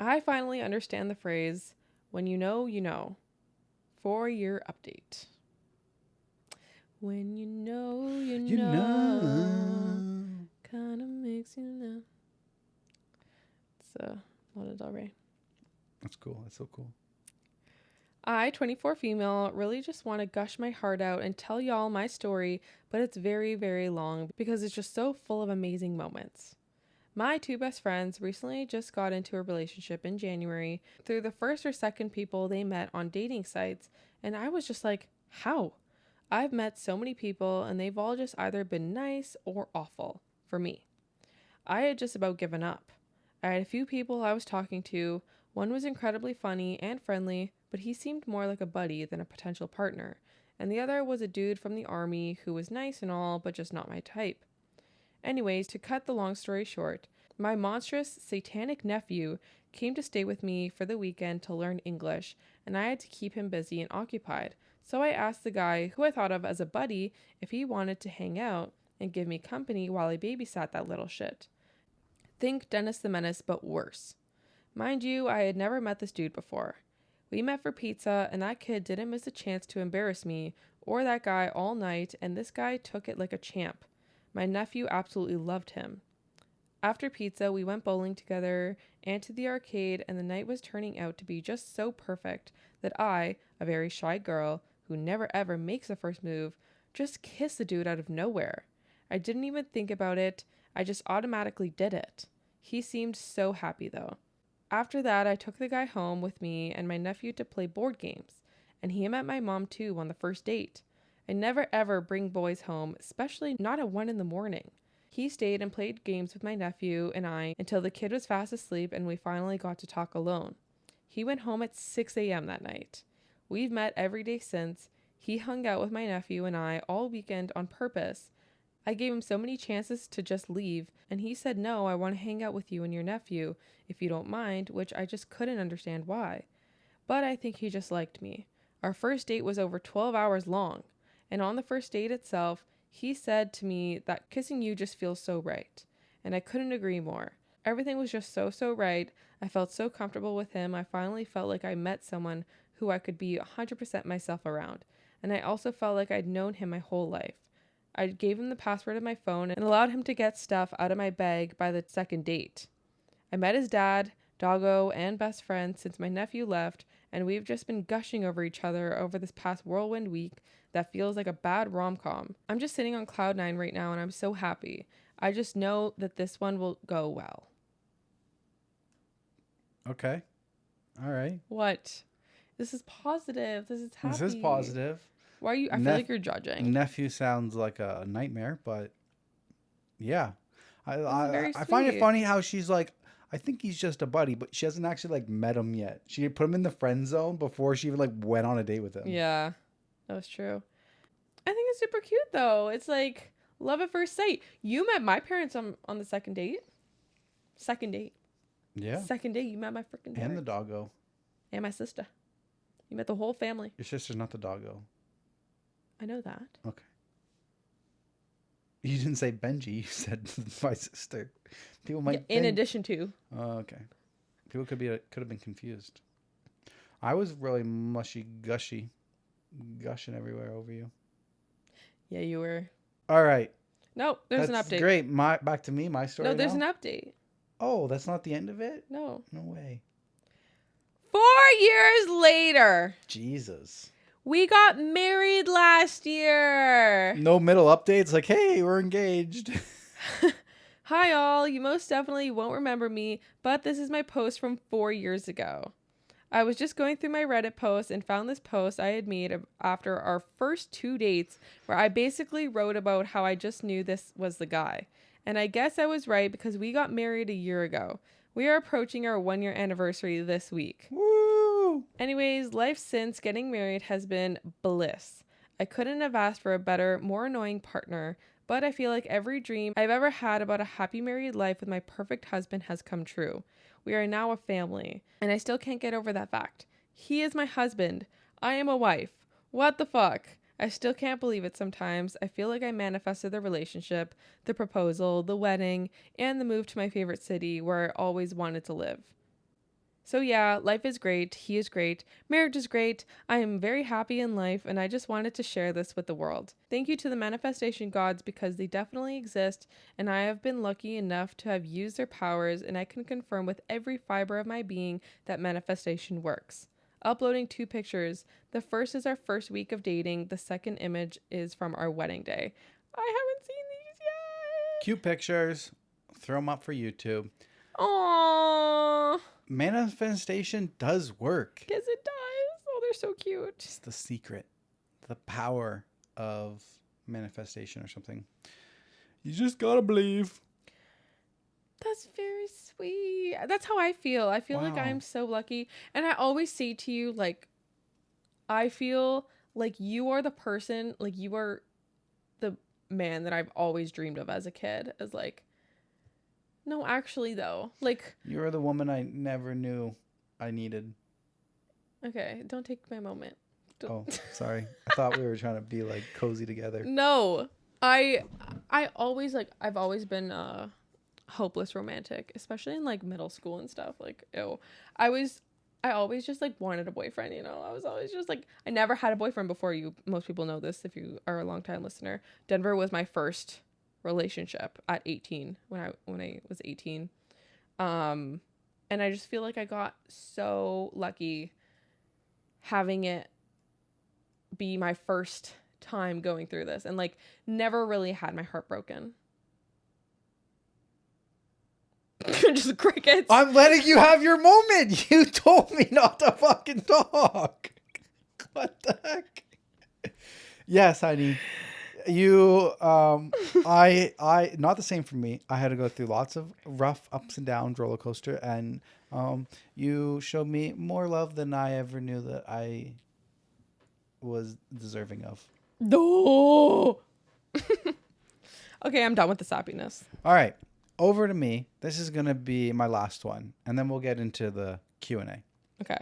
I finally understand the phrase, when you know, you know. 4-year update. When you know, you know. Kinda makes you know. It's Lana Del Rey. That's cool. That's so cool. I, 24 female, really just want to gush my heart out and tell y'all my story, but it's very, very long because it's just so full of amazing moments. My 2 best friends recently just got into a relationship in January through the first or second people they met on dating sites, and I was just like, how? I've met so many people and they've all just either been nice or awful for me. I had just about given up. I had a few people I was talking to. One was incredibly funny and friendly, but he seemed more like a buddy than a potential partner, and the other was a dude from the army who was nice and all, but just not my type. Anyways, to cut the long story short, my monstrous satanic nephew came to stay with me for the weekend to learn English, and I had to keep him busy and occupied. So I asked the guy, who I thought of as a buddy, if he wanted to hang out and give me company while I babysat that little shit. Think Dennis the Menace, but worse. Mind you, I had never met this dude before. We met for pizza, and that kid didn't miss a chance to embarrass me or that guy all night, and this guy took it like a champ. My nephew absolutely loved him. After pizza, we went bowling together and to the arcade, and the night was turning out to be just so perfect that I, a very shy girl who never ever makes a first move, just kissed the dude out of nowhere. I didn't even think about it, I just automatically did it. He seemed so happy though. After that, I took the guy home with me and my nephew to play board games, and he met my mom too on the first date. I never ever bring boys home, especially not at 1 a.m. He stayed and played games with my nephew and I until the kid was fast asleep and we finally got to talk alone. He went home at 6 a.m. that night. We've met every day since. He hung out with my nephew and I all weekend on purpose. I gave him so many chances to just leave, and he said, no, I want to hang out with you and your nephew, if you don't mind, which I just couldn't understand why. But I think he just liked me. Our first date was over 12 hours long, and on the first date itself, he said to me that kissing you just feels so right, and I couldn't agree more. Everything was just so right. I felt so comfortable with him. I finally felt like I met someone who I could be 100% myself around, and I also felt like I'd known him my whole life. I gave him the password of my phone and allowed him to get stuff out of my bag by the second date. I met his dad, doggo, and best friend since my nephew left, and we've just been gushing over each other over this past whirlwind week that feels like a bad rom-com. I'm just sitting on cloud 9 right now and I'm so happy. I just know that this one will go well. Okay. All right. What? This is positive. This is happy. This is positive. Why are you? I feel like you're judging. Nephew sounds like a nightmare, but yeah. I sweet. find it funny how she's like, I think he's just a buddy, but she hasn't actually like met him yet. She put him in the friend zone before she even like went on a date with him. Yeah, that was true. I think it's super cute though. It's like love at first sight. You met my parents on the second date. Second date. Yeah. Second date, you met my freaking parents. And the doggo. And my sister. You met the whole family. Your sister's not the doggo. I know that. Okay. You didn't say Benji. You said my sister. People might. In addition to. Oh, okay. People could have been confused. I was really mushy gushy, gushing everywhere over you. Yeah, you were. All right. No, there's an update. That's great. Back to me. My story. No, there's now? an update. Oh, that's not the end of it? No. No way. 4 years later. Jesus. We got married last year. No middle updates like, hey, we're engaged. Hi all, you most definitely won't remember me, but this is my post from 4 years ago. I was just going through my Reddit posts and found this post I had made after our first 2 dates where I basically wrote about how I just knew this was the guy. And I guess I was right because we got married a year ago. We are approaching our 1-year anniversary this week. Woo! Anyways, life since getting married has been bliss. I couldn't have asked for a better, more annoying partner, but I feel like every dream I've ever had about a happy married life with my perfect husband has come true. We are now a family, and I still can't get over that fact. He is my husband. I am a wife. What the fuck? I still can't believe it sometimes. I feel like I manifested the relationship, the proposal, the wedding, and the move to my favorite city where I always wanted to live. So yeah, life is great. He is great. Marriage is great. I am very happy in life, and I just wanted to share this with the world. Thank you to the manifestation gods because they definitely exist, and I have been lucky enough to have used their powers, and I can confirm with every fiber of my being that manifestation works. Uploading 2 pictures. The first is our first week of dating. The second image is from our wedding day. I haven't seen these yet. Cute pictures. Throw them up for YouTube. Aww. Manifestation does work. Yes, it does. Oh, they're so cute. It's the secret, the power of manifestation or something. You just gotta believe. That's very sweet. That's how I feel. I feel like Wow. I'm so lucky. And I always say to you, like, I feel like you are the person, like, you are the man that I've always dreamed of as a kid. As, like, no, actually, though. Like, You're the woman I never knew I needed. okay, don't take my moment. Oh, sorry. I thought we were trying to be, like, cozy together. No. I always, like, I've always been hopeless romantic, especially in, like, middle school and stuff. Like, ew. I always just, like, wanted a boyfriend, you know? I was always just, like, I never had a boyfriend before you. Most people know this if you are a long-time listener. Denver was my first relationship at 18, when I was 18. And I just feel like I got so lucky having it be my first time going through this, and, like, never really had my heart broken. Just crickets. I'm letting you have your moment. You told me not to fucking talk. What the heck? Yes, honey. You, I, not the same for me. I had to go through lots of rough ups and downs, roller coaster, and you showed me more love than I ever knew that I was deserving of. No. Okay, I'm done with the sappiness. All right, over to me. This is gonna be my last one, and then we'll get into the Q&A. Okay.